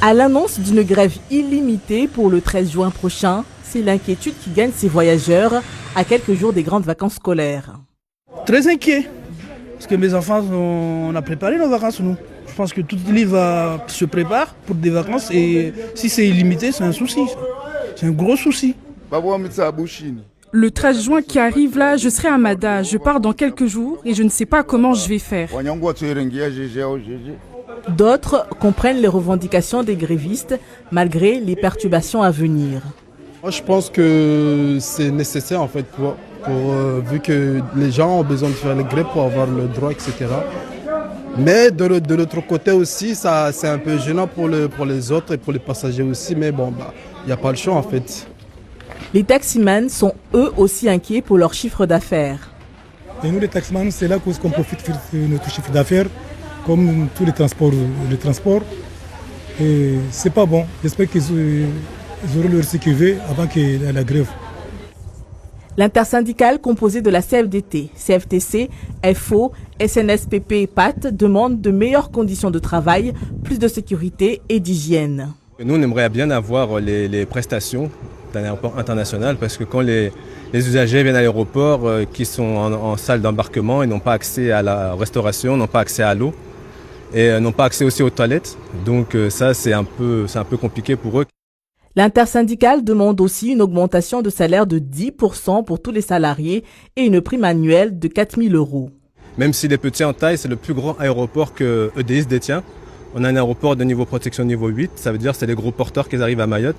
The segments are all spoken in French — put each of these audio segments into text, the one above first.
À l'annonce d'une grève illimitée pour le 13 juin prochain, c'est l'inquiétude qui gagne ces voyageurs à quelques jours des grandes vacances scolaires. Très inquiet, parce que mes enfants, on a préparé nos vacances, nous. Je pense que tout le livre se prépare pour des vacances et si c'est illimité, c'est un souci. C'est un gros souci. Le 13 juin qui arrive là, je serai à Mada. Je pars dans quelques jours et je ne sais pas comment je vais faire. D'autres comprennent les revendications des grévistes malgré les perturbations à venir. Moi, je pense que c'est nécessaire en fait vu que les gens ont besoin de faire les grèves pour avoir le droit, etc. Mais de l'autre côté aussi, c'est un peu gênant pour les autres et pour les passagers aussi. Mais bon, il n'y a pas le choix en fait. Les taximans sont eux aussi inquiets pour leur chiffre d'affaires. Et nous les taximans, c'est là qu'on profite de notre chiffre d'affaires, comme tous les transports. Et c'est pas bon. J'espère qu'ils auront leur sécurité avant qu'il y ait la grève. L'intersyndicale composée de la CFDT, CFTC, FO, SNSPP et PAT demande de meilleures conditions de travail, plus de sécurité et d'hygiène. Nous, on aimerait bien avoir les prestations d'un aéroport international parce que quand les usagers viennent à l'aéroport qui sont en salle d'embarquement, ils n'ont pas accès à la restauration, n'ont pas accès à l'eau et n'ont pas accès aussi aux toilettes. Donc ça, c'est un peu compliqué pour eux. L'intersyndicale demande aussi une augmentation de salaire de 10% pour tous les salariés et une prime annuelle de 4 000 €. Même s'il est petit en taille, c'est le plus grand aéroport que EDIS détient. On a un aéroport de niveau protection niveau 8, ça veut dire que c'est les gros porteurs qui arrivent à Mayotte.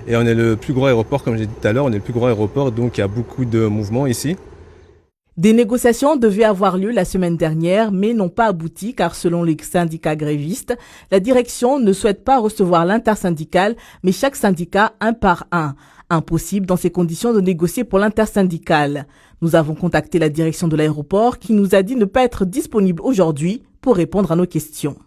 Et on est le plus gros aéroport, comme j'ai dit tout à l'heure, on est le plus gros aéroport, donc il y a beaucoup de mouvements ici. Des négociations devaient avoir lieu la semaine dernière, mais n'ont pas abouti car selon les syndicats grévistes, la direction ne souhaite pas recevoir l'intersyndicale, mais chaque syndicat un par un. Impossible dans ces conditions de négocier pour l'intersyndicale. Nous avons contacté la direction de l'aéroport qui nous a dit ne pas être disponible aujourd'hui pour répondre à nos questions.